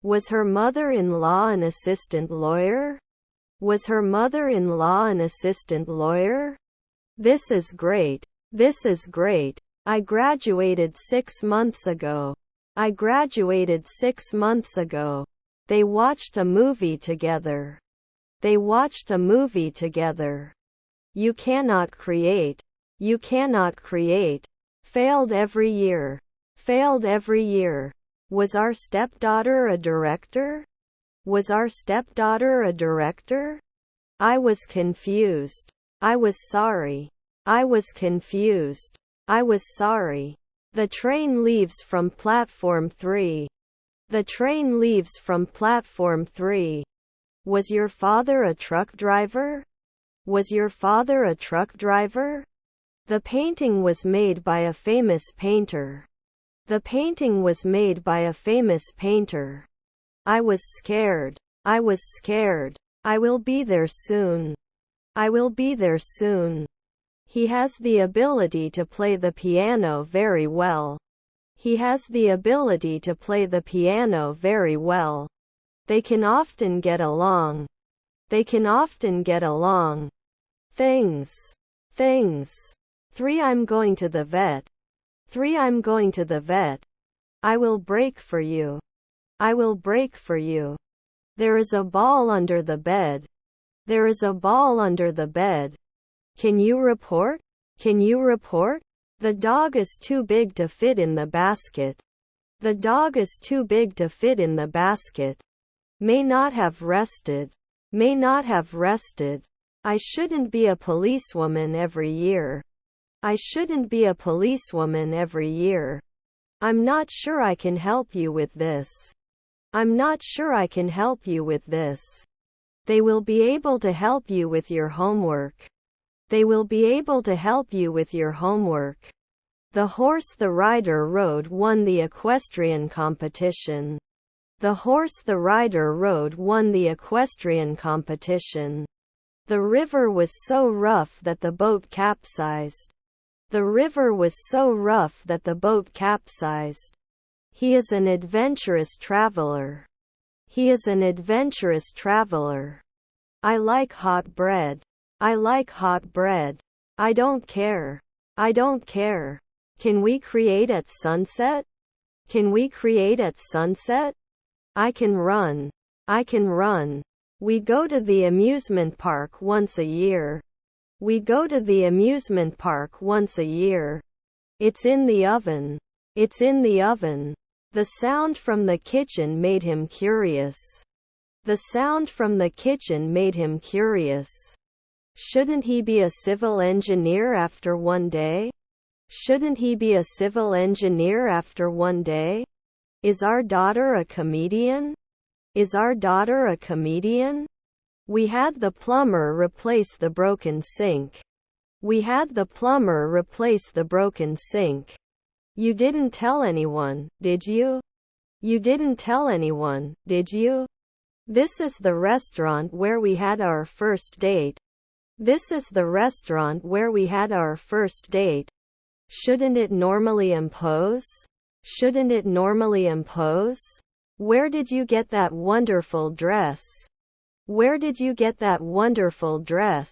Was her mother-in-law an assistant lawyer? Was her mother-in-law an assistant lawyer? This is great. This is great. I graduated 6 months ago. I graduated 6 months ago. They watched a movie together. They watched a movie together. You cannot create. You cannot create. Failed every year. Failed every year. Was our stepdaughter a director? Was our stepdaughter a director? I was confused. I was sorry. I was confused. I was sorry. The train leaves from platform 3. The train leaves from platform 3. Was your father a truck driver? Was your father a truck driver? The painting was made by a famous painter. The painting was made by a famous painter. I was scared. I was scared. I will be there soon. I will be there soon. He has the ability to play the piano very well. He has the ability to play the piano very well. They can often get along. They can often get along. Things. Things. 3. I'm going to the vet. 3. I'm going to the vet. I will break for you. I will break for you. There is a ball under the bed. There is a ball under the bed. Can you report? Can you report? The dog is too big to fit in the basket. The dog is too big to fit in the basket. May not have rested. May not have rested. I shouldn't be a policewoman every year. I shouldn't be a policewoman every year. I'm not sure I can help you with this. I'm not sure I can help you with this. They will be able to help you with your homework. They will be able to help you with your homework. The horse the rider rode won the equestrian competition. The horse the rider rode won the equestrian competition. The river was so rough that the boat capsized. The river was so rough that the boat capsized. He is an adventurous traveler. He is an adventurous traveler. I like hot bread. I like hot bread. I don't care. I don't care. Can we create at sunset? Can we create at sunset? I can run. I can run. We go to the amusement park once a year. We go to the amusement park once a year. It's in the oven. It's in the oven. The sound from the kitchen made him curious. The sound from the kitchen made him curious. Shouldn't he be a civil engineer after one day? Shouldn't he be a civil engineer after one day? Is our daughter a comedian? Is our daughter a comedian? We had the plumber replace the broken sink. We had the plumber replace the broken sink. You didn't tell anyone, did you? You didn't tell anyone, did you? This is the restaurant where we had our first date. This is the restaurant where we had our first date. Shouldn't it normally impose? Shouldn't it normally impose? Where did you get that wonderful dress? Where did you get that wonderful dress?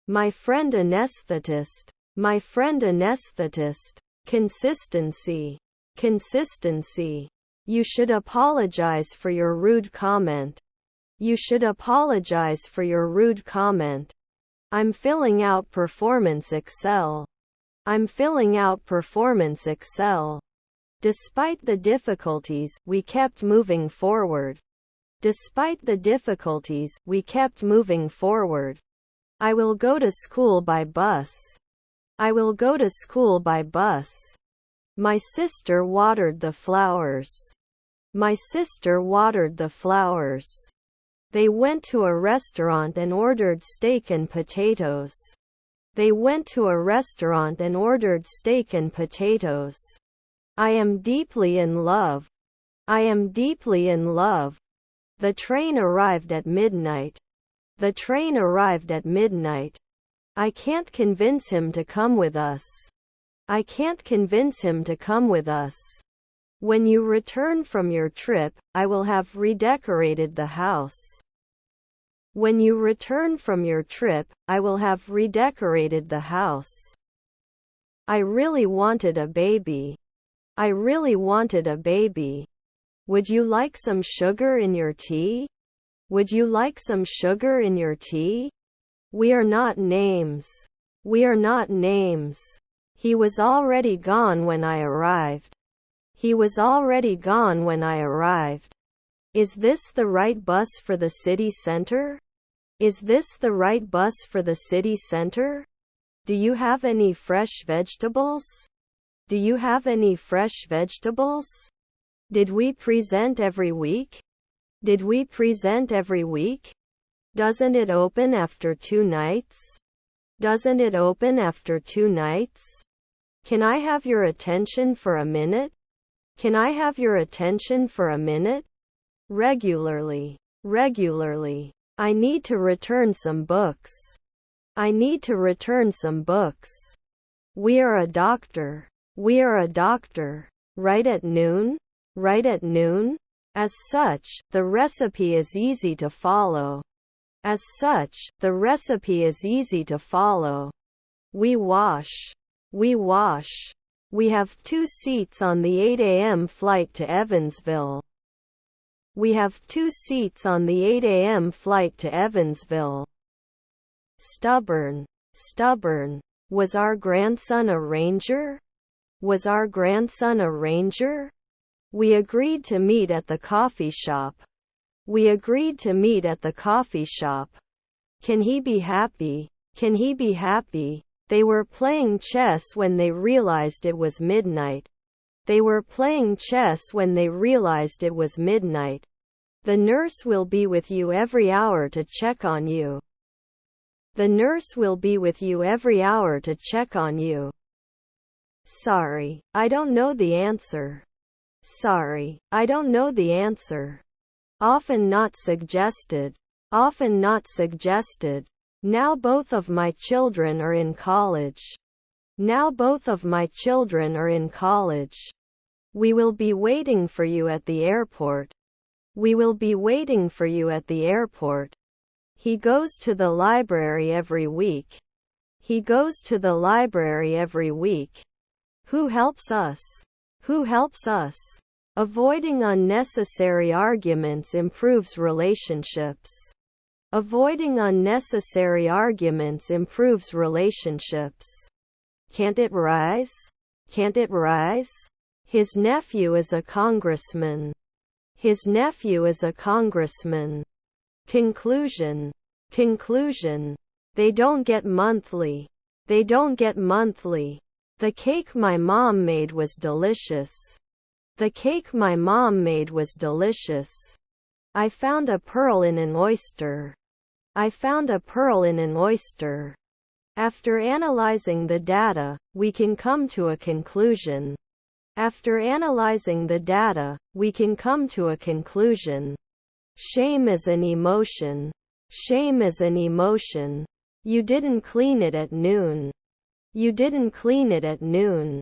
My friend anesthetist. My friend anesthetist. Consistency. Consistency. You should apologize for your rude comment. You should apologize for your rude comment. I'm filling out Performance Excel. I'm filling out Performance Excel. Despite the difficulties, we kept moving forward. Despite the difficulties, we kept moving forward. I will go to school by bus. I will go to school by bus. My sister watered the flowers. My sister watered the flowers. They went to a restaurant and ordered steak and potatoes. They went to a restaurant and ordered steak and potatoes. I am deeply in love. I am deeply in love. The train arrived at midnight. The train arrived at midnight. I can't convince him to come with us. I can't convince him to come with us. When you return from your trip, I will have redecorated the house. When you return from your trip, I will have redecorated the house. I really wanted a baby. I really wanted a baby. Would you like some sugar in your tea? Would you like some sugar in your tea? We are not names. We are not names. He was already gone when I arrived. He was already gone when I arrived. Is this the right bus for the city center? Is this the right bus for the city center? Do you have any fresh vegetables? Do you have any fresh vegetables? Did we present every week? Did we present every week? Doesn't it open after 2 nights? Doesn't it open after 2 nights? Can I have your attention for a minute? Can I have your attention for a minute? Regularly. Regularly. I need to return some books. I need to return some books. We are a doctor. We are a doctor. Right at noon? Right at noon? As such, the recipe is easy to follow. As such, the recipe is easy to follow. We wash. We wash. We have 2 seats on the 8 a.m. flight to Evansville. We have 2 seats on the 8 a.m. flight to Evansville. Stubborn. Stubborn. Was our grandson a ranger? Was our grandson a ranger? We agreed to meet at the coffee shop. We agreed to meet at the coffee shop. Can he be happy? Can he be happy? They were playing chess when they realized it was midnight. They were playing chess when they realized it was midnight. The nurse will be with you every hour to check on you. The nurse will be with you every hour to check on you. Sorry, I don't know the answer. Sorry, I don't know the answer. Often not suggested. Often not suggested. Now both of my children are in college. Now both of my children are in college. We will be waiting for you at the airport. We will be waiting for you at the airport. He goes to the library every week. He goes to the library every week. Who helps us? Who helps us? Avoiding unnecessary arguments improves relationships. Avoiding unnecessary arguments improves relationships. Can't it rise? Can't it rise? His nephew is a congressman. His nephew is a congressman. Conclusion. Conclusion. They don't get monthly. They don't get monthly. The cake my mom made was delicious. The cake my mom made was delicious. I found a pearl in an oyster. I found a pearl in an oyster. After analyzing the data, we can come to a conclusion. After analyzing the data, we can come to a conclusion. Shame is an emotion. Shame is an emotion. You didn't clean it at noon. You didn't clean it at noon.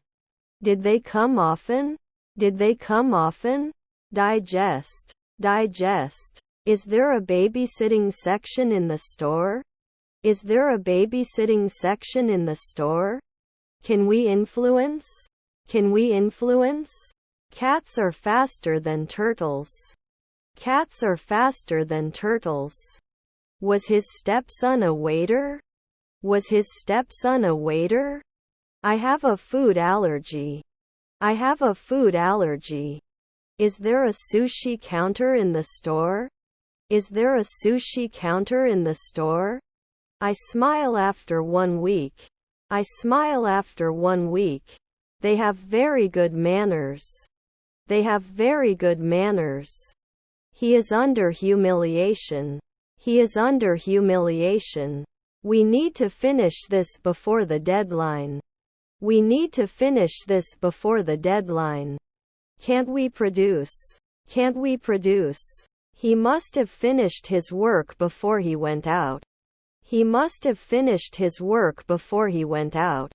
Did they come often? Did they come often? Digest. Digest. Is there a babysitting section in the store? Is there a babysitting section in the store? Can we influence? Can we influence? Cats are faster than turtles. Cats are faster than turtles. Was his stepson a waiter? Was his stepson a waiter? I have a food allergy. I have a food allergy. Is there a sushi counter in the store? Is there a sushi counter in the store? I smile after 1 week. I smile after 1 week. They have very good manners. They have very good manners. He is under humiliation. He is under humiliation. We need to finish this before the deadline. We need to finish this before the deadline. Can't we produce? Can't we produce? He must have finished his work before he went out. He must have finished his work before he went out.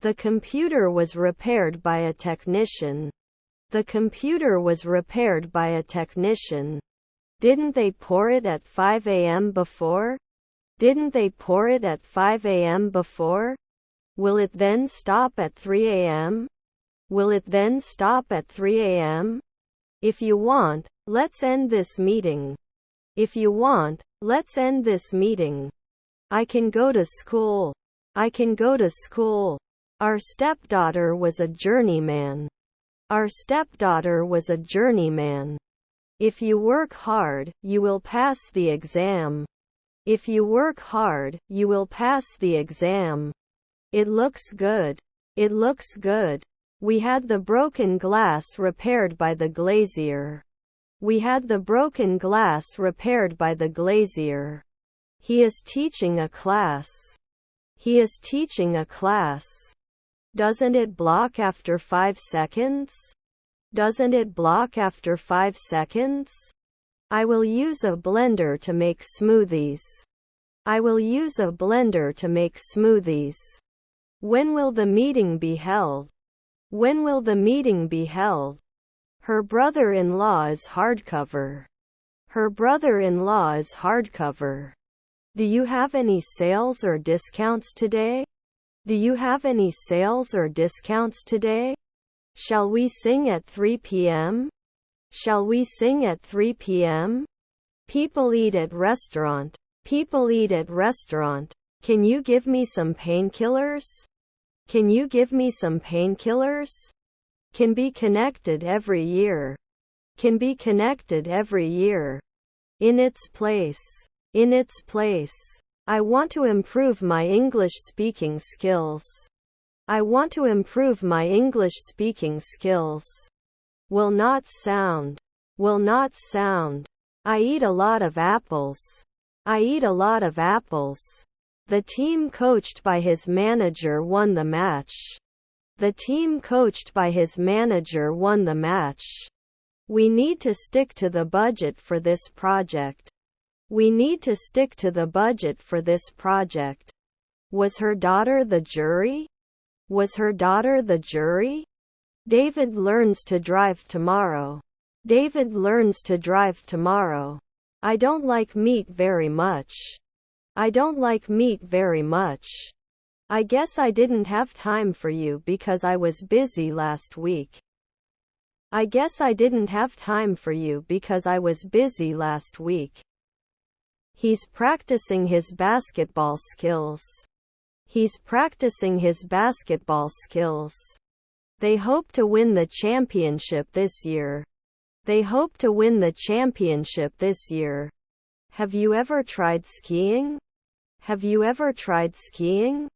The computer was repaired by a technician. The computer was repaired by a technician. Didn't they pour it at 5 a.m. before? Didn't they pour it at 5 a.m. before? Will it then stop at 3 a.m.? Will it then stop at 3 a.m.? If you want, let's end this meeting. If you want, let's end this meeting. I can go to school. I can go to school. Our stepdaughter was a journeyman. Our stepdaughter was a journeyman. If you work hard, you will pass the exam. If you work hard, you will pass the exam. It looks good. It looks good. We had the broken glass repaired by the glazier. We had the broken glass repaired by the glazier. He is teaching a class. He is teaching a class. Doesn't it block after 5 seconds? Doesn't it block after 5 seconds? I will use a blender to make smoothies. I will use a blender to make smoothies. When will the meeting be held? When will the meeting be held? Her brother-in-law is hardcover. Her brother-in-law is hardcover. Do you have any sales or discounts today? Do you have any sales or discounts today? Shall we sing at 3 p.m.? Shall we sing at 3 p.m.? People eat at restaurant. People eat at restaurant. Can you give me some painkillers? Can you give me some painkillers? Can be connected every year. Can be connected every year. In its place. In its place. I want to improve my English speaking skills. I want to improve my English speaking skills. Will not sound. Will not sound. I eat a lot of apples. I eat a lot of apples. The team coached by his manager won the match. The team coached by his manager won the match. We need to stick to the budget for this project. We need to stick to the budget for this project. Was her daughter the jury? Was her daughter the jury? David learns to drive tomorrow. David learns to drive tomorrow. I don't like meat very much. I don't like meat very much. I guess I didn't have time for you because I was busy last week. I guess I didn't have time for you because I was busy last week. He's practicing his basketball skills. He's practicing his basketball skills. They hope to win the championship this year. They hope to win the championship this year. Have you ever tried skiing? Have you ever tried skiing?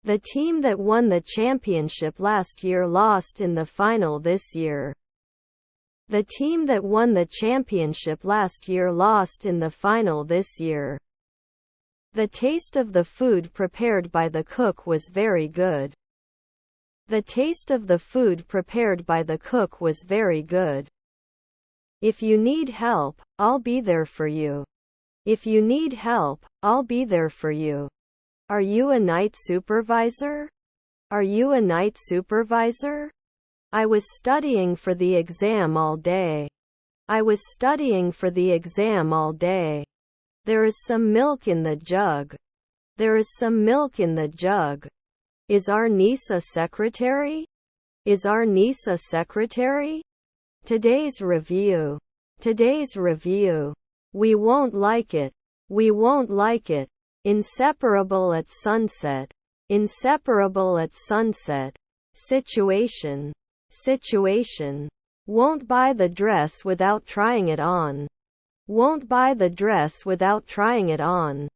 The team that won the championship last year lost in the final this year. The team that won the championship last year lost in the final this year. The taste of the food prepared by the cook was very good. The taste of the food prepared by the cook was very good. If you need help, I'll be there for you. If you need help, I'll be there for you. Are you a night supervisor? Are you a night supervisor? I was studying for the exam all day. I was studying for the exam all day. There is some milk in the jug. There is some milk in the jug. Is our niece a secretary? Is our niece a secretary? Today's review. Today's review. We won't like it. We won't like it. Inseparable at sunset. Inseparable at sunset. Situation. Situation. Won't buy the dress without trying it on. Won't buy the dress without trying it on.